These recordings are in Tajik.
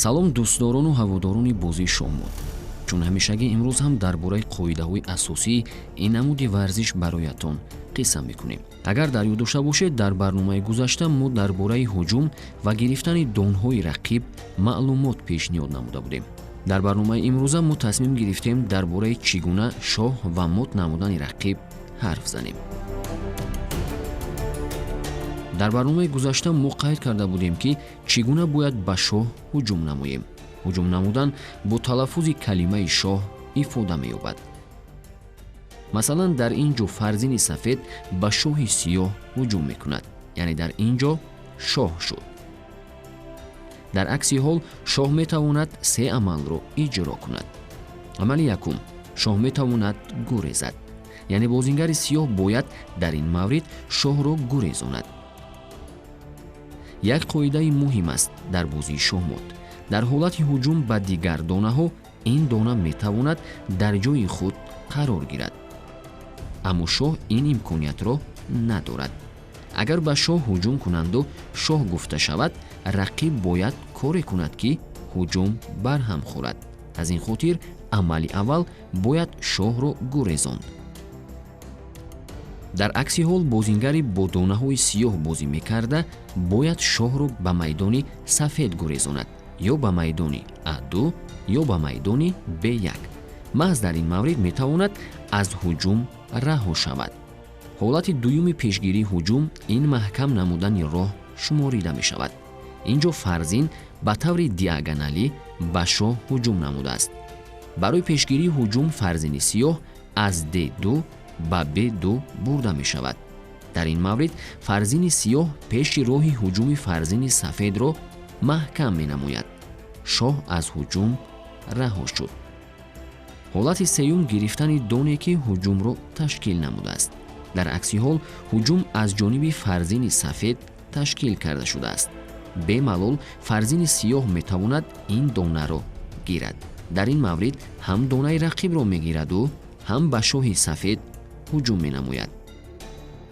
салом дӯстдорону ҳаводорони бозии шоҳмот. чун ҳамешагӣ имрӯз ҳам дар бораи қоидаҳои асосии ин намуди варзиш бароятон қисса мекунем. агар дар ёд дошта бошед, дар барномаи гузашта мо дар бораи ҳуҷум ва гирифтани донҳои рақиб маълумот пешниҳод намуда будем. дар барномаи имрӯза мо тасмим гирифтем дар бораи чӣ гуна шоҳ ва мот намудани рақиб ҳарф занем. дар барномаи гузашта мо қайд карда будем ки чӣ гуна бояд ба шоҳ ҳуҷум намоем. ҳуҷум намудан бо талаффузи калимаи шоҳ ифода меёбад. масалан, дар ин ҷо фарзини сафед ба шоҳи сиёҳ ҳуҷум мекунад, яъне дар ин ҷо шоҳ шуд. дар акси ҳол шоҳ метавонад се амалро иҷро кунад. амали якум, шоҳ метавонад гурезад, яъне бозингари сиёҳ бояд дар ин маврид шоҳро гурезонад. як қоидаи муҳим аст дар бозии шоҳмот. дар ҳолати ҳуҷум ба дигар донаҳо ин дона метавонад дар ҷои худ қарор гирад. аммо шоҳ ин имкониятро надорад. агар ба шоҳ ҳуҷум кунанду шоҳ гуфта шавад, рақиб бояд коре кунад ки ҳуҷум барҳам хӯрад. аз ин хотир амали аввал бояд шоҳро гурезонд. дар акси ҳол бозингари бо донаҳои сиёҳ бозӣ мекарда бояд шоҳро ба майдони сафед гурезонад, ё ба майдони А2 ё ба майдони Б1. маҳз дар ин маврид метавонад аз ҳуҷум раҳо шавад. ҳолати дуюми пешгирии ҳуҷум ин маҳкам намудани роҳ шуморида мешавад. ин ҷо фарзин ба таври диагоналӣ ба шоҳ ҳуҷум намудааст. барои пешгирии ҳуҷум фарзини сиёҳ аз D2 ба B2 бурда мешавад. дар ин маврид фарзини сиёҳ пеши роҳи ҳуҷуми фарзини сафедро маҳкам менамояд. шоҳ аз ҳуҷум раҳо шуд. ҳолати сеюм гирифтани доне ки ҳуҷумро ташкил намудааст. дар акси ҳол ҳуҷум аз ҷониби фарзини сафед ташкил карда шудааст. бемалол фарзини сиёҳ метавонад ин донаро гирад. дар ин маврид ҳам донаи рақибро мегираду ҳам ба шоҳи сафед ҳуҷум менамояд.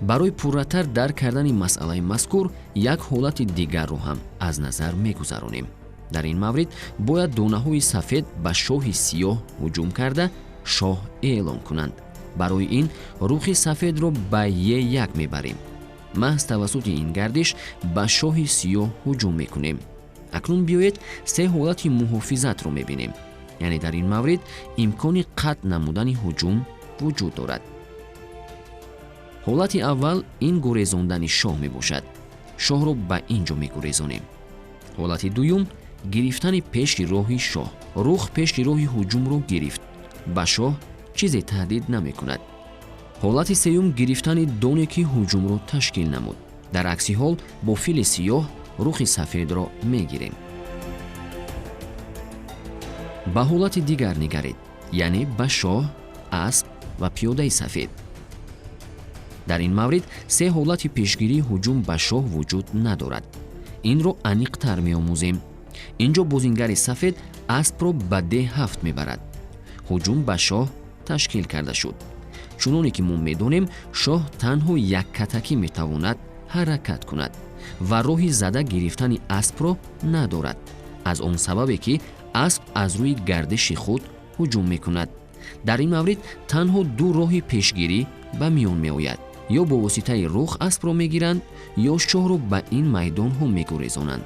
барои пурратар дарк кардани масъалаи мазкур як ҳолати дигарро ҳам аз назар мегузаронем. дар ин маврид бояд донаҳои сафед ба шоҳи сиёҳ ҳуҷум карда шоҳ эълон кунанд. барои ин рухи сафедро ба Е1 мебарем. маҳз тавассути ин гардиш ба шоҳи сиёҳ ҳуҷум мекунем. акнун биёед се ҳолати муҳофизатро мебинем. яъне дар ин маврид имкони қатъ намудани ҳуҷум вуҷуд дорад. ҳолати аввал ин гурезондани шоҳ мебошад. шоҳро ба ин ҷо мегурезонем. ҳолати дуюм гирифтани пеши роҳи шоҳ. рух пеши роҳи ҳуҷумро гирифт. ба шоҳ чизе таҳдид намекунад. ҳолати сеюм гирифтани доне ки ҳуҷумро ташкил намуд. дар акси ҳол бо фили сиёҳ рухи сафедро мегирем. ба ҳолати дигар нигаред, яъне ба шоҳ, асп ва пиёдаи сафед. дар ин маврид се ҳолати пешгирии ҳуҷум ба шоҳ вуҷуд надорад. инро аниқтар меомӯзем. ин ҷо бозингари сафед аспро ба D7 мебарад. ҳуҷум ба шоҳ ташкил карда шуд. чуноне ки мо медонем, шоҳ танҳо яккатакӣ метавонад ҳаракат кунад ва роҳи зада гирифтани аспро надорад. аз он сабабе ки асп аз рӯи гардиши худ ҳуҷум мекунад. дар ин маврид танҳо ду роҳи пешгирӣ ба миён меояд. ё бо воситаи рух аспро мегиранд, ё шоҳро ба ин майдонҳо мегурезонанд.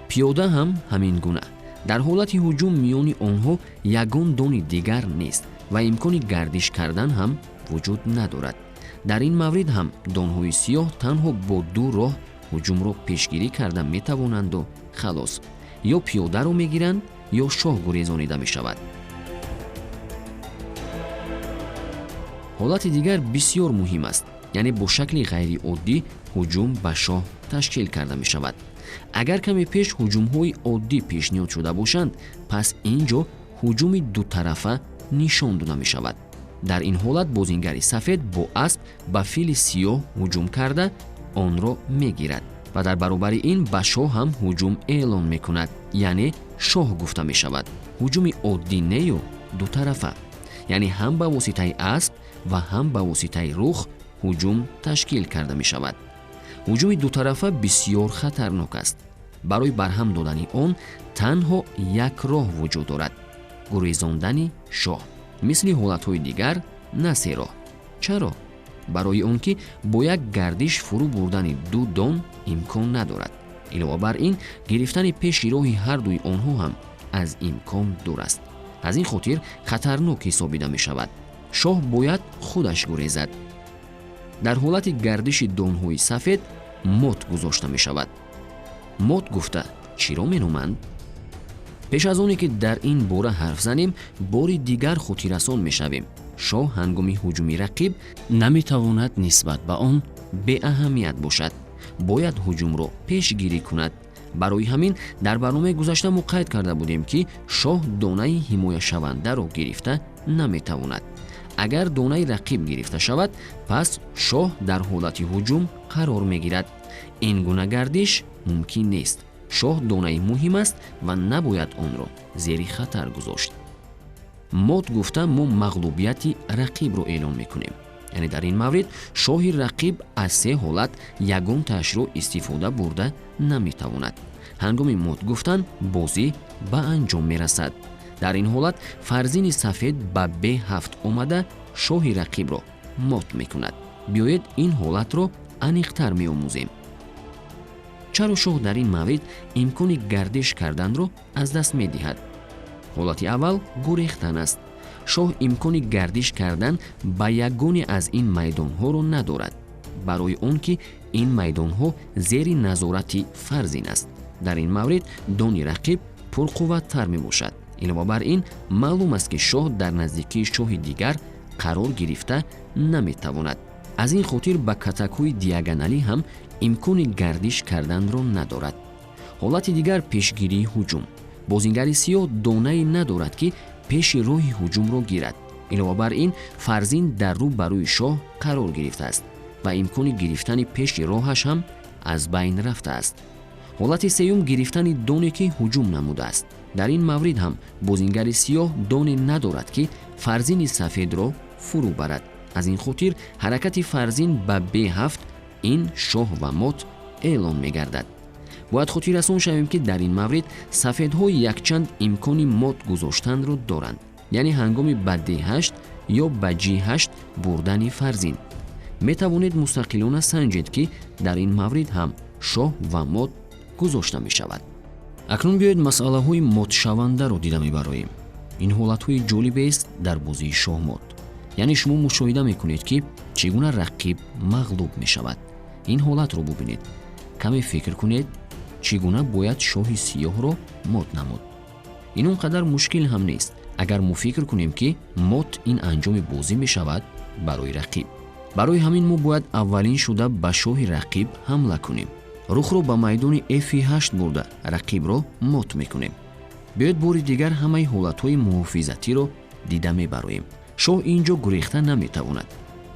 пиёда ҳам ҳамин гуна. дар ҳолати ҳуҷум миёни онҳо ягон дони дигар нест ва имкони гардиш кардан ҳам вуҷуд надорад. дар ин маврид ҳам донҳои сиёҳ танҳо бо ду роҳ ҳуҷумро пешгирӣ карда метавонанду халос. ё пиёдаро мегиранд, ё шоҳ гурезонида мешавад. ҳолати дигар бисёр муҳим аст, яъне бо шакли ғайриоддӣ ҳуҷум ба шоҳ ташкил карда мешавад. агар каме пеш ҳуҷумҳои оддӣ пешниҳод шуда бошанд, пас ин ҷо ҳуҷуми дутарафа нишон дода мешавад. дар ин ҳолат бозингари сафед бо асп ба фили сиёҳ ҳуҷум карда онро мегирад ва дар баробари ин ба шоҳ ҳам ҳуҷум эълон мекунад, яъне шоҳ гуфта мешавад. ҳуҷуми оддӣ нею дутарафа, яъне ҳам ба воситаи асп ва ҳам ба воситаи рух ҳуҷум ташкил карда мешавад. ҳуҷуми дутарафа бисёр хатарнок аст. барои барҳам додани он танҳо як роҳ вуҷуд дорад: гурезондани шоҳ. мисли ҳолатҳои дигар на се роҳ. чаро? барои он ки бо як гардиш фурӯ бурдани ду дон имкон надорад. илова бар ин, гирифтани пеши роҳи ҳардуи онҳо ҳам аз имкон дур аст. аз ин хотир хатарнок ҳисобида мешавад. шоҳ бояд худаш гурезад. дар ҳолати гардиши донҳои сафед мот гузошта мешавад. мот гуфта чиро меноманд? пеш аз оне ки дар ин бора ҳарф занем, бори дигар хотиррасон мешавем. шоҳ ҳангоми ҳуҷуми рақиб наметавонад нисбат ба он беаҳамият бошад. бояд ҳуҷумро пешгирӣ кунад. барои ҳамин дар барномаи гузашта мо қайд карда будем ки шоҳ донаи ҳимояшавандаро гирифта наметавонад. агар донаи рақиб гирифта шавад, пас шоҳ дар ҳолати ҳуҷум қарор мегирад. ин гуна гардиш мумкин нест. шоҳ донаи муҳим аст ва набояд онро зери хатар гузошт. мот гуфта мо мағлубияти рақибро эълон мекунем. яъне дар ин маврид шоҳи рақиб аз се ҳолат ягонтаашро истифода бурда наметавонад. ҳангоми мот гуфтан бозӣ ба анҷом мерасад. дар ин ҳолат фарзини сафед ба б7 омада шоҳи рақибро мот мекунад. биёед ин ҳолатро аниқтар меомӯзем. чаро шоҳ дар ин маврид имкони гардиш карданро аз даст медиҳад? ҳолати аввал гурехтан аст. шоҳ имкони гардиш кардан ба ягоне аз ин майдонҳоро надорад, барои он ки ин майдонҳо зери назорати фарзин аст. дар ин маврид дони рақиб пурқувваттар мебошад. илова бар ин, маълум аст ки шоҳ дар наздикии шоҳи дигар қарор гирифта наметавонад. аз ин хотир ба катакҳои диагоналӣ ҳам имкони гардиш карданро надорад. ҳолати дигар пешгирии ҳуҷум. бозингари сиёҳ донае надорад ки пеши роҳи ҳуҷумро гирад. илова бар ин, фарзин дар рӯ ба рӯи шоҳ қарор гирифтааст ва имкони гирифтани пеши роҳаш ҳам аз байн рафтааст. ҳолати сеюм гирифтани доне ки ҳуҷум намудааст. дар ин маврид ҳам бозингари сиёҳ доне надорад ки фарзини сафедро фурӯ барад. аз ин хотир ҳаракати фарзин ба б7 ин шоҳ ва мот эълон мегардад. бояд хотиррасон шавем ки дар ин маврид сафедҳо якчанд имкони мот гузоштанро доранд, яъне ҳангоми ба d8 ё ба g8 бурдани фарзин. метавонед мустақилона санҷед ки дар ин маврид ҳам шоҳ ва мот гузошта мешавад. акнун биёед масъалаҳои мотшавандаро дида мебароем. ин ҳолатҳои ҷолибест дар бозии шоҳ-мот. яъне шумо мушоҳида мекунед ки чӣ гуна рақиб мағлуб мешавад. ин ҳолатро бубинед. каме фикр кунед чӣ гуна бояд шоҳи сиёҳро мот намуд. ин он қадар мушкил ҳам нест, агар мо фикр кунем ки мот ин анҷоми бозӣ мешавад барои рақиб. барои ҳамин мо бояд аввалин шуда ба шоҳи рақиб ҳамла кунем. рухро ба майдони f8 бурда рақибро мот мекунем. биёед бори дигар ҳамаи ҳолатҳои муҳофизатиро дида мебароем. шоҳ инҷо гурехта наметавонад,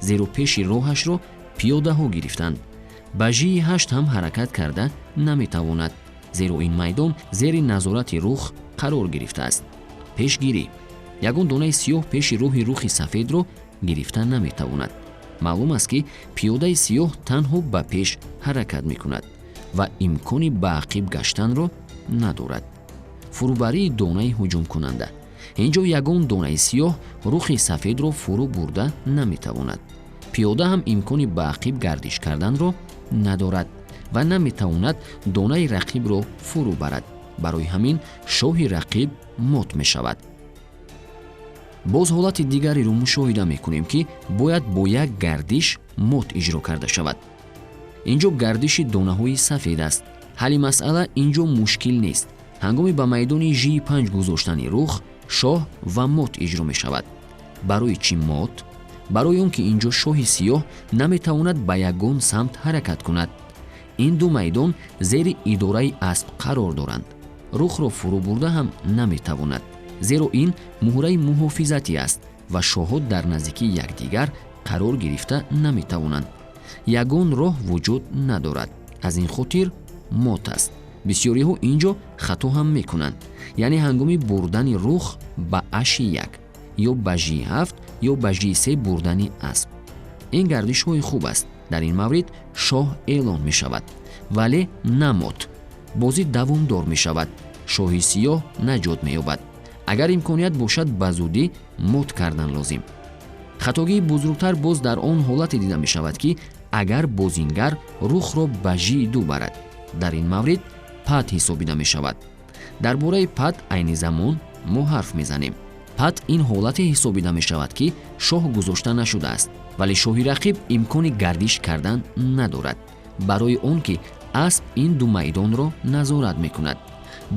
зеро пеши роҳашро пиёдаҳо гирифтанд. ба g8 ҳам ҳаракат карда наметавонад, зеро ин майдон зери назорати рух қарор гирифтааст. пешгирӣ. ягон донаи сиёҳ пеши роҳи рухи сафедро гирифта наметавонад. маълум аст ки пиёдаи сиёҳ танҳо ба пеш ҳаракат мекунад ва имкони ба ақиб гаштанро надорад. фурӯбарии донаи ҳуҷумкунанда. инҷо ягон донаи сиёҳ рухи сафедро фурӯ бурда наметавонад. пиёда ҳам имкони ба ақиб гардиш карданро надорад ва наметавонад донаи рақибро фурӯ барад. барои ҳамин шоҳи рақиб мот мешавад. боз ҳолати дигареро мушоҳида мекунем ки бояд бо як гардиш мот иҷро карда шавад. инҷо гардиши донаҳои сафед аст. ҳалли масъала инҷо мушкил нест. ҳангоми ба майдони g5 гузоштани рух, шоҳ ва мот иҷро мешавад. барои чӣ мот? барои он ки инҷо шоҳи сиёҳ наметавонад ба ягон самт ҳаракат кунад. ин ду майдон зери идораи асп қарор доранд. рухро фурӯ бурда ҳам наметавонад, зеро ин муҳраи муҳофизатӣ аст ва шоҳҳо дар наздикии якдигар қарор гирифта наметавонанд. ягон роҳ вуҷуд надорад. аз ин хотир мот аст. бисёриҳо инҷо хато ҳам мекунанд, яъне ҳангоми бурдани рух ба h1 ё ба g7 ё ба g3 бурдани асп. ин гардишҳои хуб аст. дар ин маврид шоҳ эълон мешавад, вале на мот. бозӣ давомдор мешавад, шоҳи сиёҳ наҷот меёбад. агар имконият бошад ба зудӣ мот кардан лозим. хатогии бузургтар боз дар он ҳолате дида мешавад ки агар бозингар рухро ба жиду барад. дар ин маврид пат ҳисобида мешавад. дар бораи пат айни замон мо ҳарф мезанем. пат ин ҳолате ҳисобида мешавад ки шоҳ гузошта нашудааст, вале шоҳи рақиб имкони гардиш кардан надорад, барои он ки асп ин ду майдонро назорат мекунад.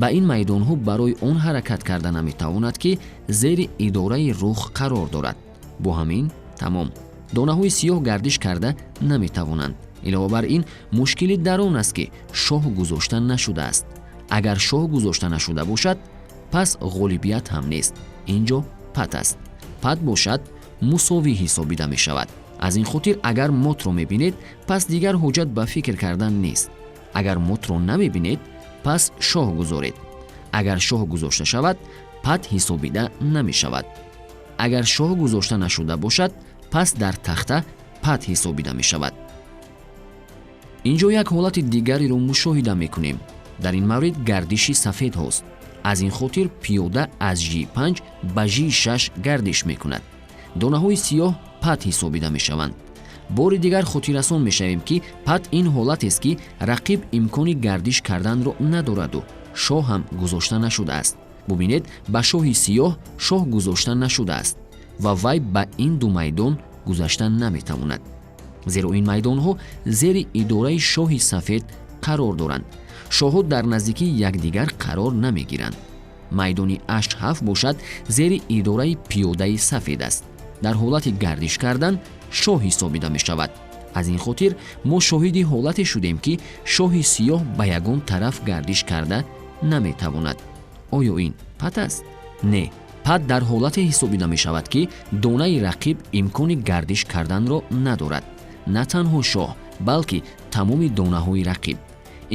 ба ин майдонҳо барои он ҳаракат карда наметавонад ки зери идораи рух қарор дорад. бо ҳамин тамом донаҳои сиёҳ гардиш карда наметавонанд. илова бар ин мушкили дар он аст ки шоҳ гузошта нашудааст. агар шоҳ гузошта нашуда бошад, пас ғолибият ҳам нест. инҷо пат аст. пат бошад мусовӣ ҳисобида мешавад. аз ин хотир агар мотро мебинед, пас дигар ҳоҷат ба фикр кардан нест. агар мотро намебинед, пас шоҳ гузоред. агар шоҳ гузошта шавад, пат ҳисобида намешавад. агар шоҳ гузошта нашуда бошад, пас дар тахта пат ҳисобида мешавад. инҷо як ҳолати дигареро мушоҳида мекунем. дар ин маврид гардиши сафедҳост. аз ин хотир пиёда аз G5 ба G6 гардиш мекунад. донаҳои сиёҳ пат ҳисобида мешаванд. бори дигар хотиррасон мешавем ки пат ин ҳолатест ки рақиб имкони гардиш карданро надораду шоҳ ҳам гузошта нашудааст. бубинед, ба шоҳи сиёҳ шоҳ гузошта нашудааст ва вай ба ин ду майдон гузашта наметавонад, зеро ин майдонҳо зери идораи шоҳи сафед қарор доранд. шоҳҳо дар наздикии якдигар қарор намегиранд. майдони H7 бошад зери идораи пиёдаи сафед аст. дар ҳолати гардиш кардан шоҳ ҳисобида мешавад. аз ин хотир мо шоҳиди ҳолате шудем ки шоҳи сиёҳ ба ягон тараф гардиш карда наметавонад. оё ин пат аст? не, пат дар ҳолате ҳисобида мешавад ки донаи рақиб имкони гардиш карданро надорад. на танҳо шоҳ, балки тамоми донаҳои рақиб.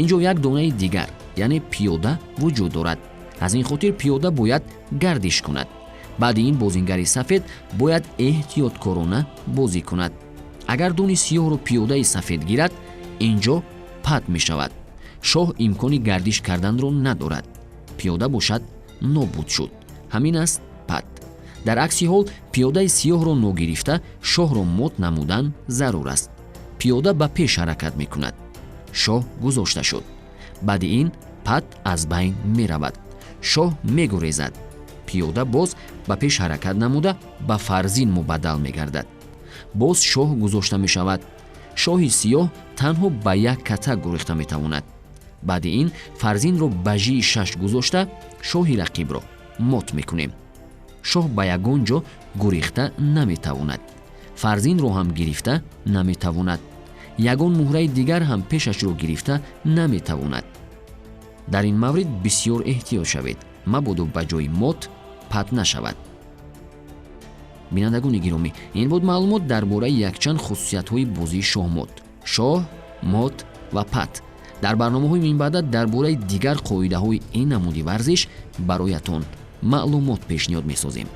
инҷо як донаи дигар, яъне пиёда вуҷуд дорад. аз ин хотир пиёда бояд гардиш кунад. баъди ин бозингари сафед бояд эҳтиёткорона бозӣ кунад. агар дони сиёҳро пиёдаи сафед гирад, инҷо пат мешавад. шоҳ имкони гардиш карданро надорад. пиёда бошад нобуд шуд. ҳамин аст пат. дар акси ҳол пиёдаи сиёҳро ногирифта шоҳро мот намудан зарур аст. пиёда ба пеш ҳаракат мекунад. шоҳ гузошта шуд. баъди ин пат аз байн меравад. шоҳ мегурезад. пиёда боз ба пеш ҳаракат намуда ба фарзин мубаддал мегардад. боз шоҳ гузошта мешавад. шоҳи сиёҳ танҳо ба як ката гурехта метавонад. баъди ин фарзинро ба G6 гузошта шоҳи рақибро мот мекунем. шоҳ ба ягон ҷо гурехта наметавонад. фарзинро ҳам гирифта наметавонад. ягон муҳраи дигар ҳам пешашро гирифта наметавонад. дар ин маврид бисёр эҳтиёт шавед, мабодо ба ҷои мот пат нашавад. бинандагони гиромӣ, ин буд маълумот дар бораи якчанд хусусиятҳои бозии шоҳмот, шоҳ, мот ва пат. дар барномаҳои минбаъда дар бораи дигар қоидаҳои ин намуди варзиш бароятон маълумот пешниҳод месозем.